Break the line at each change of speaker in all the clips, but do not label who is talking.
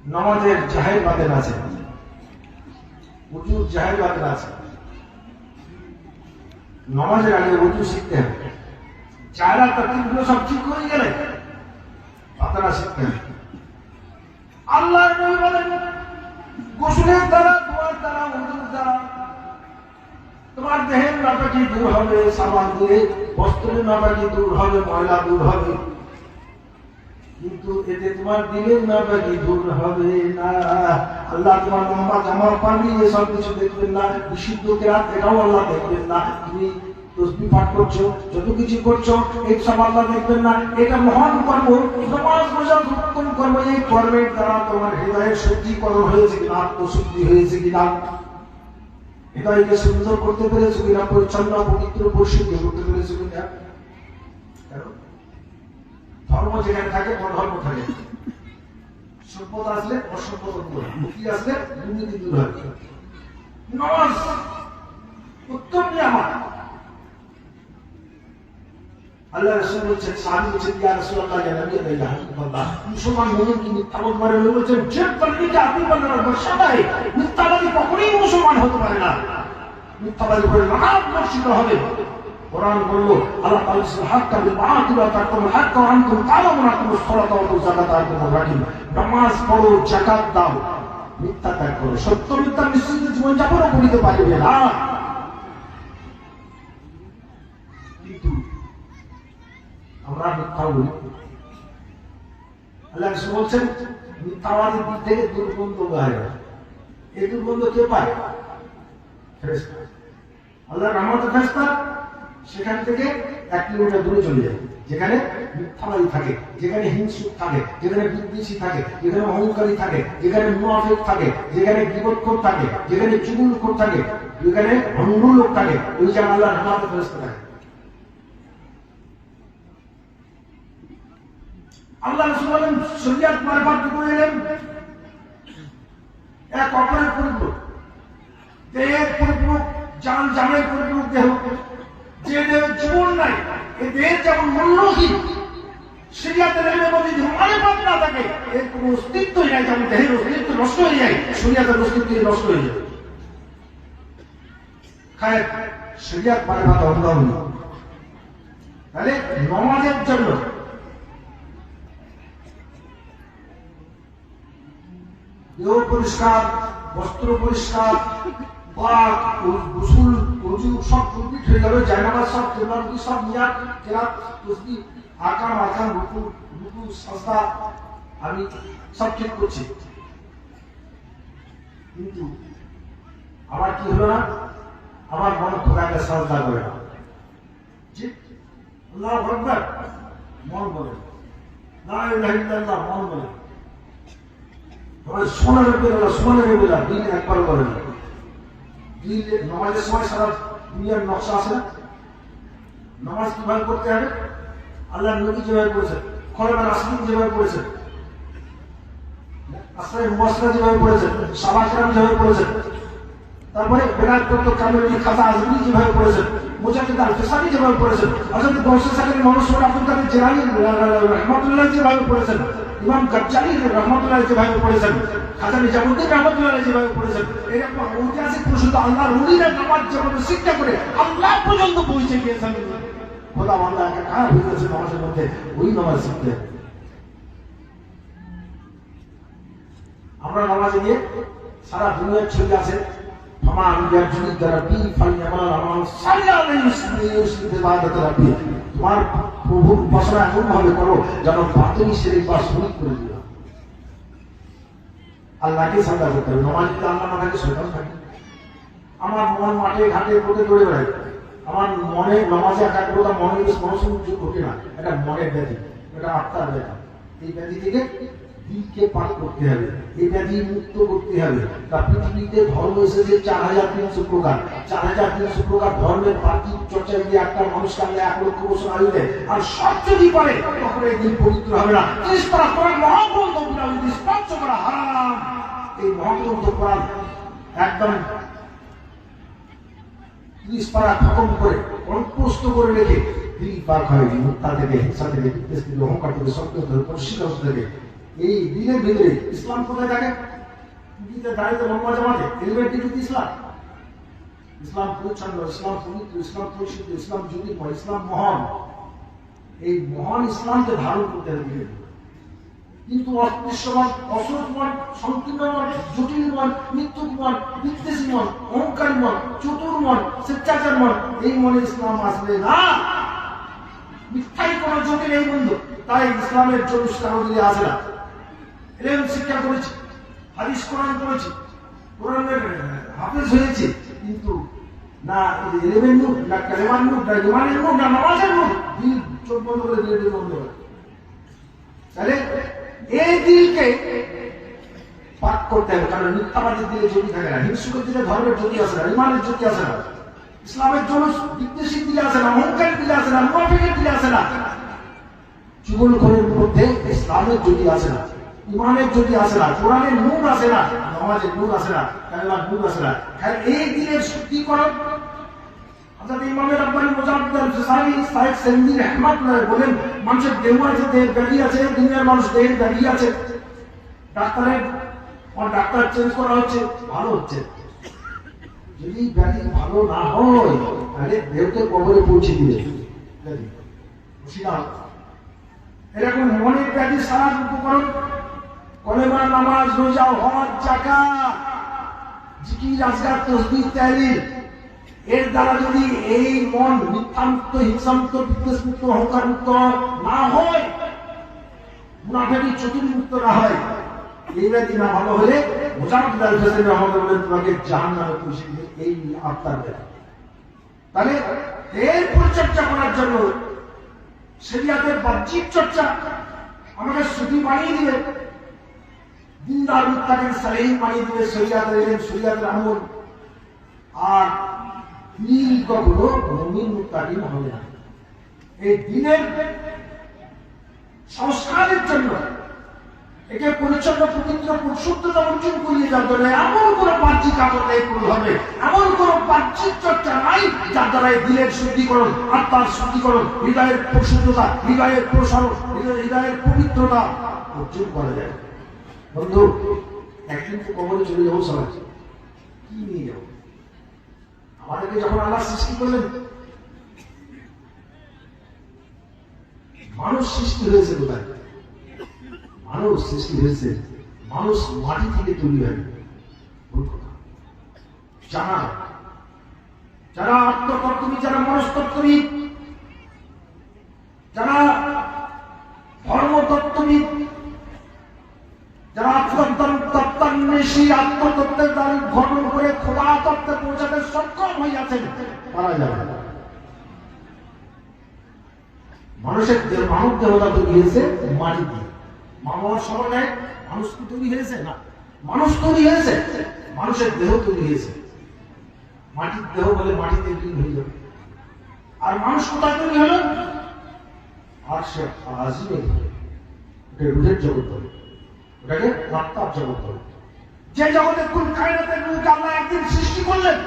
নামাজের জাহের বাতেন আছে, উজুর জাহের বাতেন আছে। নামাজের আগে উজু শিখতে হবে, চারা তরতিবগুলো সব ঠিক হয়ে গেলে পাতারা শিখতে হবে। আল্লাহর নবী বলেন, গোসলের দ্বারা, দোয়ার দ্বারা, উজুর দ্বারা তোমার দেহের নাপাকি দূর হবে, সাবান দিয়ে বস্ত্রের নাপাকি দূর হবে, ময়লা দূর হবে, কিন্তু এতে তোমার দিলের নাপাকি দূর হবে না। আল্লাহ তোমার লম্বা জামা পানি এসব কিছু দেখবেন না, বিশুদ্ধ কেরাত এটাও আল্লাহ দেখবেন না। তুমি তসবিহ পাঠ করছো, যত কিছু করছো, এই সব আল্লাহ দেখবেন না। এটা মহান কর্ম, নামাজ রোজা উত্তম কর্ম। এই কর্মের দ্বারা তোমার হৃদয়ের শুদ্ধিকরণ হয়েছে কিনা, আত্মশুদ্ধি হয়েছে কিনা, হৃদয়কে সুন্দর করতে পেরেছো কিনা, পরিচ্ছন্ন পবিত্র পরিশুদ্ধ করতে পেরেছো কিনা। ধর্ম যেখানে থাকে ধর্ম থাকে, সভ্যতা আসলে অসভ্যতা দূর হয়, মুক্তি আসলে দুর্নীতি দূর হয়। নামাজ উত্তম নিয়ামত। আল্লাহ রাসূল বলছেন, সাহাবী বলছেন, ইয়া রাসূলুল্লাহ, ইয়া নবী আল্লাহ, হাবিবাল্লাহ, মুসলমান মুমিন কি মিথ্যাবাদ মারে? বলছেন, যে তরবিকে আপনি বললেন বর্ষাটাই মিথ্যাবাদী কখনোই মুসলমান হতে পারে না। মিথ্যাবাদী করে লাভ বর্ষিত হবে। কোরআন বলল, আল্লাহ তাআলা হাক্কা বিল বাতিল ওয়া তাকুল হাক্কা ওয়া আনতুম তাআলামুনা আকিমুস সালাতা ওয়া আতুজ যাকাতা ওয়া আনতুম রাকিব। নামাজ পড়ো, যাকাত দাও, মিথ্যা ত্যাগ করো। সত্য মিথ্যা মিশ্রিত জীবন যাপন করিতে পারবে না। কিন্তু আমরা মিথ্যা বলি। আল্লাহ রাসূল বলছেন, মিথ্যাবাদীর দিক থেকে দুর্গন্ধ বের হয়। এই দুর্গন্ধ কে পায়? ফেরেশতা। আল্লাহর রহমতের ফেরেশতা সেখান থেকে 1 কিলোমিটার দূরে চলে যায়। যেখানে মিথ্যাবাদী থাকে, যেখানে হিংসুক থাকে, যেখানে বিদ্বেষী থাকে, যেখানে অহংকারী থাকে, যেখানে মুনাফিক থাকে, যেখানে গীবতখোর থাকে, যেখানে চুগলখোর থাকে, যেখানে ভণ্ড লোক থাকে, ওই জায়গায় আল্লাহর রহমতের ফেরেশতা থাকে। আল্লাহ রাসূল বলেন, শরীয়ত মারফত করে এলেন এক অপরের পরিপূরক, দেহের পরিপূরক, জান জানের পরিপূরক দেহ। যে দেহের জীবন নাই, এই দেহের যেমন মূল্যহীন, শরীয়তের এলের মধ্যে যদি মারফত না থাকে, এর কোনো অস্তিত্বই নাই। যেমন দেহের অস্তিত্ব নষ্ট হয়ে যায়, শরীয়তের অস্তিত্ব নষ্ট হয়ে যায়। খায় শরীয়ত মারফত অবলম্বন। তাহলে নামাজের জন্য দেহ পরিষ্কার, বস্ত্র পরিষ্কার, গোসল, ওযু সব কমপ্লিট হয়ে গেল, জায়নামাজ সব, তেলাওয়াত সব, নিয়াত, কেরাত, তাসবিহ, আরকান, রুকু, সাজদা আমি সব ঠিক করছি, কিন্তু আমার কি হলো না? আমার মন খোদাকে সাজদা করে না। জি, আল্লাহু আকবার মন বলে, লা ইলাহা ইল্লাল্লাহ মন বলে, সোনার বেলা, সোনার বেলা দিন একবার করে না। নামাজের সময় সারা দুনিয়ার নকশা আছে না? নামাজ কিভাবে করতে হবে? আল্লাহ নবী যেভাবে করেছেন, খোলাফায়ে রাশিদিন যেভাবে করেছেন, আসমায়ে মুবাশশিরা যেভাবে করেছেন, সাহাবা কেরাম যেভাবে করেছেন, তারপরে বেলায়েত প্রাপ্ত কামিল খাজা আজমি যেভাবে করেছেন, মুজাদ্দিদ আল-ফিসানি যেভাবে করেছেন, হযরত গৌসে সাকির মনসুর আব্দুল কাদের জিলানী রাহমাতুল্লাহ যেভাবে করেছেন, ইমাম গাজ্জালী রাহমাতুল্লাহ যেভাবে করেছেন, খাজা নিজামুদ্দিন রাহমাতুল্লাহ যেভাবে করেছেন, এরকম ঐতিহাসিক প্রসিদ্ধ আল্লাহর ওলিরা নামাজ যেভাবে শিক্ষা করে আল্লাহ পর্যন্ত পৌঁছে গিয়েছেন। খোদা আল্লাহ একাকার হয়ে গেছে নামাজের মধ্যে, ওই নামাজ শিখতে। আমরা নামাজে গিয়ে সারা দুনিয়ার ছবি আছে, তোমার প্রভুর উপাসনা এমন ভাবে করো যেন বাতিনি শরীর বা শরীর করে দিও। আল্লাহকে সাজদা করতে হবে। নামাজ যদি আল্লাহ না থাকে, শয়তান থাকে। আমার মন মাঠে ঘাটে পথে দৌড়ে বেড়ায়, আমার মনে নামাজে একাগ্রতা, মনের মনোসংযোগ ঘটে না। এটা মনের ব্যাধি, এটা আত্মার ব্যাধি। এই ব্যাধি থেকে দিলকে পাক করতে হবে, এই ব্যাধি মুক্ত করতে হবে। তা পৃথিবীতে ধর্ম এসেছে 4300 প্রকার, 4300 প্রকার ধর্মের পার্থিব চর্চা দিয়ে একটা মানুষকে আল্লাহ 1 লক্ষ বছর আয়ু দেয়। আর সব যদি করে তখন এই দিন পবিত্র হবে না। 30 পারা কোরআন মহাগ্রন্থ যদি স্পর্শ করা হারাম। এই মহাগ্রন্থ কোরআন একদম 30 পারা খতম করে কণ্ঠস্থ করে রেখে দিল পাক হয়, মিথ্যা থেকে, হিংসা থেকে, বিদ্বেষ থেকে, অহংকার থেকে, সত্য থেকে, পরিষ্কার থেকে এই দিনের ভিতরে ইসলাম কোথায় থাকে? টুপিতে দাঁড়িয়ে লম্বা জামাতে হেলমেট কিন্তু ইসলাম। ইসলাম পরিচ্ছন্ন, ইসলাম পবিত্র, ইসলাম পরিশুদ্ধ, ইসলাম জ্যোতির্ময়, ইসলাম মহান। এই মহান ইসলামকে ধারণ করতে হবে। কিন্তু অদৃশ্যমান, অসৎমান, সংকীর্ণমান, জটিলমান, মিথ্যুকমান, বিদ্বেষীমান, অহংকারীমান, চতুর্মান, স্বেচ্ছাচারমান, এই মনে ইসলাম আসবে না। মিথ্যাই কোন জটিল এই বন্ধু। তাই ইসলামের জলুস কারোদিকে আসে না। এলেম শিক্ষা করেছি, হাদিস কোরআন করেছি, কোরআনের হাফেজ হয়েছে, কিন্তু না এলেমের মুখ, না কালেমার মুখ, না ইমানের মুখ, না নামাজের মুখ, দিল চোখ বন্ধ করে দিলে বন্ধ করে। তাহলে এই দিলকে পাক করতে হবে। কারণ মিথ্যাবাদীর দিলে জ্যোতি থাকে না, হিংসুকের দিলে ধর্মের জ্যোতি আসে না, ইমানের জ্যোতি আসে না, ইসলামের জলুস বিদ্বেষীর দিলে আসে না, অহংকারের দিলে আসে না, মুনাফিকের দিলে আসে না, চুগলখোরের মধ্যে ইসলামের জ্যোতি আসে না, ইমানের জ্যোতি আসে না, কোরআনের নূর আসে না, নামাজের নূর আসে না, কালেমার নূর আসে না। এই দিনের শুদ্ধিকরণ হযরত ইমাম রাব্বানী মুজাদ্দিদ আল-ফিসানি সাহেব সেন্দি রাহমাতুল্লাহ বলেন, মানুষের দেহ আছে, দেহের ব্যাধি আছে, দুনিয়ার মানুষ দেহের ব্যাধি আছে, ডাক্তার চেঞ্জ করা হচ্ছে, ভালো হচ্ছে। যদি ব্যাধি ভালো না হয় তাহলে দেহকে কবরে পৌঁছে দিবে। এরকম মনের ব্যাধি সারার উপকরণ কলেমা, নামাজ, রোজা, হজ, যাকাত, জিকির, আজকার, তাসবিহ, তাহলিল, এর দ্বারা যদি এই মন মিথ্যামুক্ত, হিংসামুক্ত, বিদ্বেষমুক্ত, অহংকারমুক্ত না হয়, মুনাফিক চতুর্মুক্ত না হয়, এই ব্যাধি না ভালো হলে মুজাদ্দিদ আল-ফিসানি রাহমাতুল্লাহ বলেন তোমাকে জাহান্নামে পৌঁছে দিবে এই আত্মার ব্যাধি। তাহলে এর পরিচর্যা করার জন্য শরিয়াতের বাহ্যিক চর্চা আমাকে সুফি বানিয়ে দিবে, দিনদার মুত্তাকিন সালেহিন বানিয়ে দিবে, শরিয়াতের ইলম, শরিয়াতের আমল। আর দিন কখনো মুমিন মুত্তাকিন হবে না। এই দিনের সংস্কারের জন্য একে পরিচ্ছন্ন, পবিত্র, পরিশুদ্ধতা অর্জন করিয়ে যাওয়ার জন্য এমন কোন বাহ্যিক আমল নেই হবে, এমন কোন বাহ্যিক চর্চা নাই যার দ্বারা দিলের শুদ্ধিকরণ, আত্মার শুদ্ধিকরণ, হৃদয়ের পরিশুদ্ধতা, হৃদয়ের প্রসারণ, হৃদয়ের পবিত্রতা অর্জন করা যায়। বন্ধু, একদিন তো কবরে চলে যাবো সবাই, কি নিয়ে যাবো? আমাদেরকে যখন আল্লাহ সৃষ্টি করলেন, মানুষ সৃষ্টি হয়েছে কোথায়? মানুষ সৃষ্টি হয়েছে, মানুষ মাটি থেকে তৈরি হয়। যারা আত্মতত্ত্ববিদ, যারা মনস্তত্ত্ববিদ, যারা ধর্মতত্ত্ববিদ, যারা আত্মতত্ত্বান্বেষী, আত্মতত্ত্বের দ্বারা ঘটন করে খোদা তত্ত্বে পৌঁছাতে সক্ষম হইয়াছেন, তারা যাবে। মানুষের মানব দেহতা তৈরি হয়েছে মাটি দিয়ে। মামার সময় নেয় মানুষ কি তৈরি হয়েছে? না, মানুষ তৈরি হয়েছে, মানুষের দেহ তৈরি হয়েছে। মাটির দেহ বলে মাটিতে তৈরি হয়ে যাবে। আর মানুষ কোথায় তৈরি হলো? আর সে আজিমে ওটা রুহের জগৎ বলে, ওটাকে আত্মার জগৎ বলে। যে জগতে কোন কায়নাতের রূহকে আল্লাহ একদিন সৃষ্টি করলেন,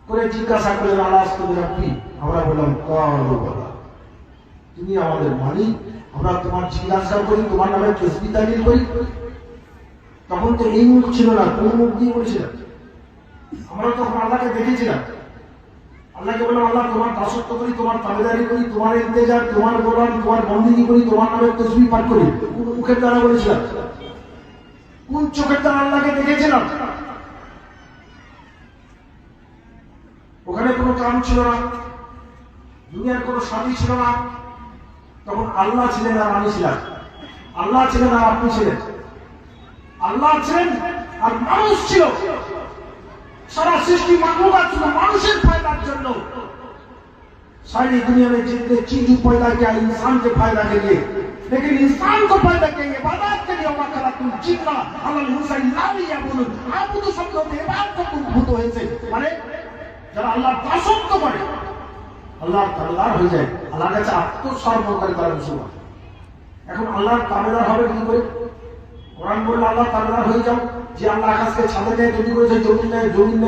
করে জিজ্ঞাসা করলেন আলাস তুমি আপনি, আমরা বললাম তুমি আমাদের মালিক, আমরা তোমার জিজ্ঞাসা করি, তোমার নামে তসবিহ তাহলিল করি। তখন তো এই মুখ ছিল না, কোন মুখ দিয়ে বলেছিলাম? আমরা তখন আল্লাহকে দেখেছিলাম, আল্লাহকে বললাম আল্লাহ তোমার দাসত্ব করি, তোমার তাবেদারি করি, তোমার ইন্তেজার, তোমার গোলাম, তোমার বন্দিগি করি, তোমার নামে তসবিহ পাঠ করি। কোন মুখের দ্বারা বলেছিলাম? কোন চোখের দ্বারা আল্লাহকে দেখেছিলাম? ওখানে কোনো কাম ছিল না, দুনিয়ার কোনো স্বামী ছিল না। তখন আল্লাহ ছিলেন আর আমি ছিলাম, আল্লাহ ছিলেন আর আপনি ছিলেন, আল্লাহ ছিলেন আর মানুষ ছিল। সারা সৃষ্টি মানবতা ছিল মানুষের ফায়দার জন্য। सारी दुनिया में जितने चीज पैदा किया इंसान के फायदा के लिए, लेकिन इंसान को पैदा किया इबादत के लिए। वमा खलक़तुल जिन्ना वल इंसा इल्ला लियअबुदून। आबुदू शब्द হতে ইবাদত উদ্ভূত হয়েছে, মানে যারা আল্লাহর দাসত্ব করে আল্লাহর তাবেদার হয়ে যায়, আল্লাহর কাছে আত্মসমর্পণ করে তারা মুসলমান। এখন আল্লাহর তাবেদার হবে কি করে? কোরআন বলল আল্লাহর তাবেদার হয়ে যাও। যে আল্লাহ আকাশকে ছাদে নিয়ে তৈরি করেছে, জমিন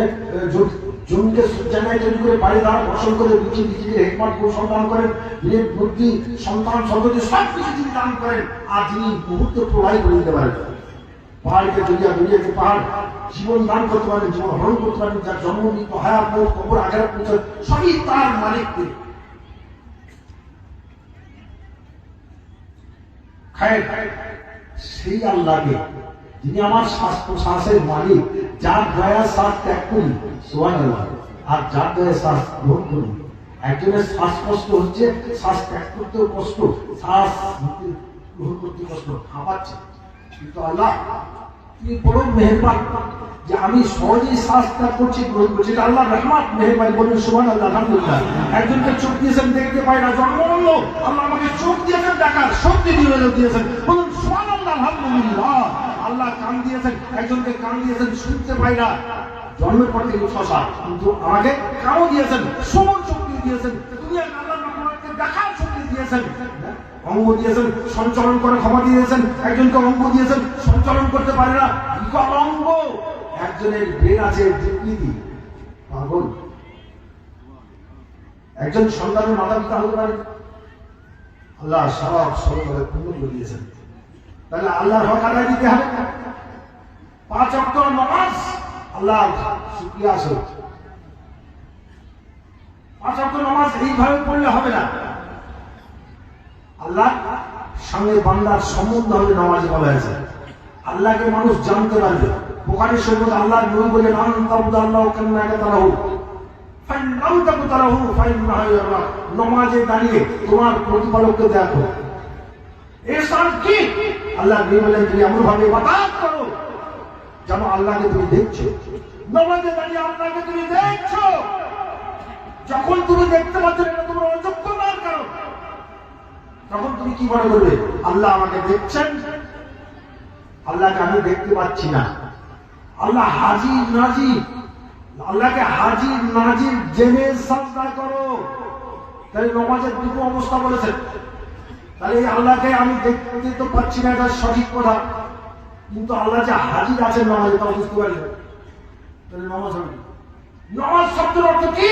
জমিকে জায়গায় তৈরি করে বাড়ি দ্বারা ফসল করে বিচি বিচি হেকমত সন্তান করেন, বিবেক বুদ্ধি সন্তান সন্ততি সব কিছু যিনি দান করেন, আর যিনি মুহূর্তে প্রবাহিত করে দিতে পারেন। পাহাড়কে দরিয়াকে পাহাড় জীবন দান করতে পারেন, জীবন হরণ করতে পারেন, যার জন্ম মৃত্যু হায়াত মৌত কবর আখেরাত পৌঁছে সবই তার মালিক। সেই আল্লাহকে যিনি আমার শ্বাস প্রশ্বাসের মালিক, যার দয়া শ্বাস ত্যাগ করি সুবহানাল্লাহ, আর যার দয়া শ্বাস গ্রহণ করি। একজনের শ্বাস কষ্ট হচ্ছে, শ্বাস ত্যাগ করতেও কষ্ট, শ্বাস গ্রহণ করতে কষ্ট, খাওয়াচ্ছে। কিন্তু আল্লাহ তিনি বড় মেহেরবান যে আমি সহজেই শ্বাস ত্যাগ করছি, গ্রহণ করছি। এটা আল্লাহ রহমত, মেহেরবানি। বলুন সুবহানাল্লাহ, আলহামদুলিল্লাহ। একজনকে চোখ দিয়েছেন, দেখতে পাই না, জন্ম হলো, আল্লাহ আমাকে চোখ দিয়েছেন, দেখার শক্তি দিয়েছেন। বলুন সুবহানাল্লাহ, আলহামদুলিল্লাহ। আল্লাহ কান দিয়েছেন, একজনকে কান দিয়েছেন, শুনতে পাই না, জন্মের পর থেকে শশা, কিন্তু আমাকে কানও দিয়েছেন, শ্রবণ শক্তি দিয়েছেন, দুনিয়ার আল্লাহ আমাকে দেখার শক্তি দিয়েছেন, অঙ্গ দিয়েছেন, সঞ্চালন করে ক্ষমা দিয়েছেন। একজনকে অঙ্গ দিয়েছেন, সঞ্চালন করতে পারে না, বিকল অঙ্গ। একজনের ব্রেন আছে বিকৃতি, পাগল। একজন সন্তানের মাতা পিতা হতে পারে, আল্লাহ সব সরকারে পূর্ণ করে দিয়েছেন। তাহলে আল্লাহর হক আদায় দিতে হবে। 5 ওয়াক্ত নামাজ আল্লাহ শুকরিয়া আছে। 5 ওয়াক্ত নামাজ এইভাবে পড়লে হবে না, আল্লাহ সঙ্গে বান্দার সম্বন্ধ হবে। নামাজে বলা হয়েছে আল্লাহকে মানুষ জানতে পারবে। বুখারী শরীফে আল্লাহ নবী বলেন, আল্লাহু কান্নাকা তারাহু ফাইন লাম তাকু তারাহু ফাইন্নাহু ইয়ারাক। নামাজে দাঁড়িয়ে তোমার প্রতিপালককে দেখো। ihsan কি? আল্লাহ নবী বলেন, তুমি এমন ভাবে ইবাদত করো যেন আল্লাহকে তুমি দেখছো। নামাজে দাঁড়িয়ে আল্লাহকে তুমি দেখছো। যখন তুমি দেখতে পাচ্ছ এটা তোমার অযোগ্যতার কারণ, তখন তুমি কি মনে করবে? আল্লাহ আমাকে দেখছেন, আল্লাহকে আমি দেখতে পাচ্ছি না। আল্লাহ হাজির নাজির, আল্লাহকে হাজির নাজির জেনে সাজদা করো। তাহলে নামাজের দুটো অবস্থা বলেছেন। তাহলে এই আল্লাহকে আমি দেখতে তো পাচ্ছি না, এটা সঠিক কথা, কিন্তু আল্লাহ যে হাজির আছেন নামাজে তা বুঝতে পারি না। তাহলে নামাজ হবে। নামাজ শব্দের অর্থ কি?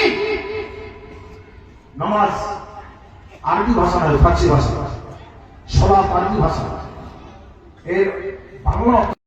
নামাজ আরবি ভাষা নয়, ফার্সি ভাষা। সালাত আরবি ভাষা, এর বাংলা